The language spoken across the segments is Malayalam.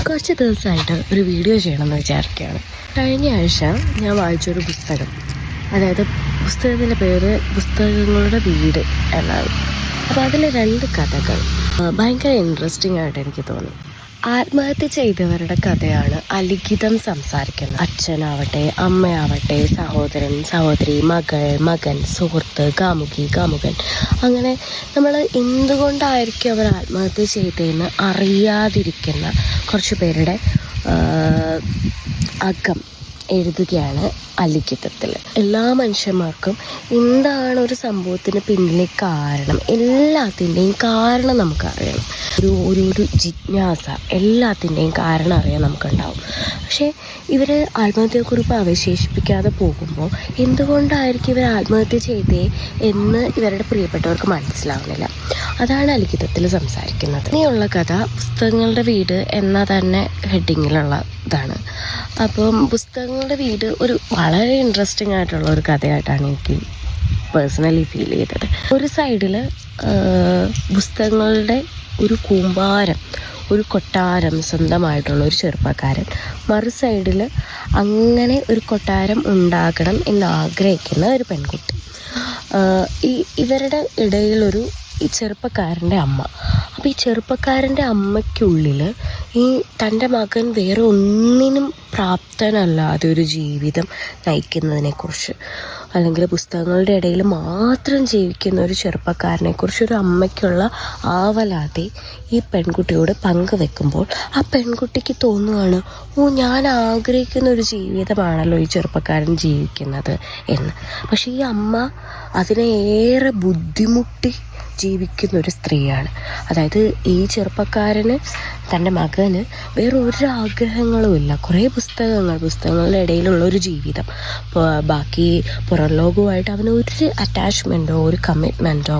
കുറച്ച് ദിവസമായിട്ട് ഒരു വീഡിയോ ചെയ്യണമെന്ന് വിചാരിക്കുകയാണ്. കഴിഞ്ഞ ആഴ്ച ഞാൻ വായിച്ചൊരു പുസ്തകം, അതായത് പുസ്തകത്തിൻ്റെ പേര് പുസ്തകങ്ങളുടെ വീട് എന്നാണ്. അപ്പോൾ അതിൽ 2 കഥകൾ ഭയങ്കര ഇൻട്രസ്റ്റിംഗ് ആയിട്ട് എനിക്ക് തോന്നി. ആത്മഹത്യ ചെയ്തവരുടെ കഥയാണ് അലിഖിതം സംസാരിക്കുന്നത്. അച്ഛനാവട്ടെ, അമ്മയാവട്ടെ, സഹോദരൻ, സഹോദരി, മകൻ, സുഹൃത്ത്, കാമുകൻ, അങ്ങനെ നമ്മൾ എന്തുകൊണ്ടായിരിക്കും അവർ ആത്മഹത്യ ചെയ്തതെന്ന് അറിയാതിരിക്കുന്ന കുറച്ച് പേരുടെ അകം എഴുതുകയാണ് അലിഖിതത്തിൽ. എല്ലാ മനുഷ്യന്മാർക്കും എന്താണ് ഒരു സംഭവത്തിന് പിന്നിലെ കാരണം, എല്ലാത്തിൻ്റെയും കാരണം നമുക്കറിയണം. ഒരു ജിജ്ഞാസ, എല്ലാത്തിൻ്റെയും കാരണം അറിയാൻ നമുക്കുണ്ടാവും. പക്ഷേ ഇവർ ആത്മഹത്യയെക്കുറിപ്പ് അവശേഷിപ്പിക്കാതെ പോകുമ്പോൾ എന്തുകൊണ്ടായിരിക്കും ഇവർ ആത്മഹത്യ ചെയ്തേ എന്ന് ഇവരുടെ പ്രിയപ്പെട്ടവർക്ക് മനസ്സിലാവുന്നില്ല. അതാണ് അലിഖിതത്തിൽ സംസാരിക്കുന്നത്. ഇനിയുള്ള കഥ പുസ്തകങ്ങളുടെ വീട് എന്ന തന്നെ ഹെഡിങ്ങിലുള്ള ഇതാണ്. അപ്പം പുസ്തകങ്ങളുടെ വീട് ഒരു വളരെ ഇൻട്രസ്റ്റിംഗ് ആയിട്ടുള്ള ഒരു കഥയായിട്ടാണ് എനിക്ക് പേഴ്സണലി ഫീൽ ചെയ്തത്. ഒരു സൈഡിൽ പുസ്തകങ്ങളുടെ ഒരു കൂമ്പാരം, ഒരു കൊട്ടാരം സ്വന്തമായിട്ടുള്ള ഒരു ചെറുപ്പക്കാരൻ, മറു സൈഡിൽ അങ്ങനെ ഒരു കൊട്ടാരം ഉണ്ടാകണം എന്നാഗ്രഹിക്കുന്ന ഒരു പെൺകുട്ടി. ഇവരുടെ ഇടയിലൊരു ഈ ചെറുപ്പക്കാരൻ്റെ അമ്മ. അപ്പോൾ ഈ ചെറുപ്പക്കാരൻ്റെ അമ്മയ്ക്കുള്ളിൽ ഈ തൻ്റെ മകൻ വേറെ ഒന്നിനും പ്രാപ്തനല്ലാതെ ഒരു ജീവിതം നയിക്കുന്നതിനെക്കുറിച്ച്, അല്ലെങ്കിൽ പുസ്തകങ്ങളുടെ ഇടയിൽ മാത്രം ജീവിക്കുന്ന ഒരു ചെറുപ്പക്കാരനെക്കുറിച്ച് ഒരു അമ്മയ്ക്കുള്ള ആവലാതി ഈ പെൺകുട്ടിയോട് പങ്കുവെക്കുമ്പോൾ ആ പെൺകുട്ടിക്ക് തോന്നുകയാണ്, ഞാൻ ആഗ്രഹിക്കുന്ന ഒരു ജീവിതമാണല്ലോ ഈ ചെറുപ്പക്കാരൻ ജീവിക്കുന്നത് എന്ന്. പക്ഷേ ഈ അമ്മ അതിനെ ഏറെ ബുദ്ധിമുട്ടി ജീവിക്കുന്ന ഒരു സ്ത്രീയാണ്. അതായത് ഈ ചെറുപ്പക്കാരന്, തൻ്റെ മകന് വേറെ ഒരു ആഗ്രഹങ്ങളുമില്ല. കുറേ പുസ്തകങ്ങളുടെ ഇടയിലുള്ള ഒരു ജീവിതം, ബാക്കി പുറം ലോകവുമായിട്ട് അവന് ഒരു അറ്റാച്ച്മെൻറ്റോ ഒരു കമ്മിറ്റ്മെൻറ്റോ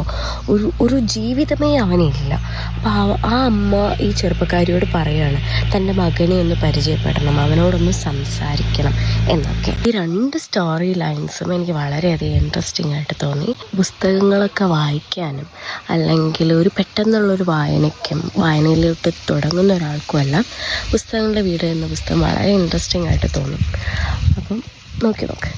ഒരു ജീവിതമേ അവനില്ല. അപ്പോൾ ആ അമ്മ ഈ ചെറുപ്പക്കാരിയോട് പറയാണ്, തൻ്റെ മകനെ ഒന്ന് പരിചയപ്പെടണം, അവനോടൊന്ന് സംസാരിക്കണം എന്നൊക്കെ. ഈ 2 സ്റ്റോറി ലൈൻസും എനിക്ക് വളരെയധികം ഇൻട്രസ്റ്റിംഗ് ആയിട്ട് തോന്നി. പുസ്തകങ്ങളൊക്കെ വായിക്കാനും അല്ലെങ്കിൽ ഒരു പെട്ടെന്നുള്ളൊരു വായനയിലോട്ട് തുടങ്ങുന്ന ഒരാൾക്കും എല്ലാം പുസ്തകങ്ങളുടെ വീട് എന്ന പുസ്തകം വളരെ ഇൻട്രസ്റ്റിംഗ് ആയിട്ട് തോന്നും. അപ്പം നോക്കി നോക്ക്.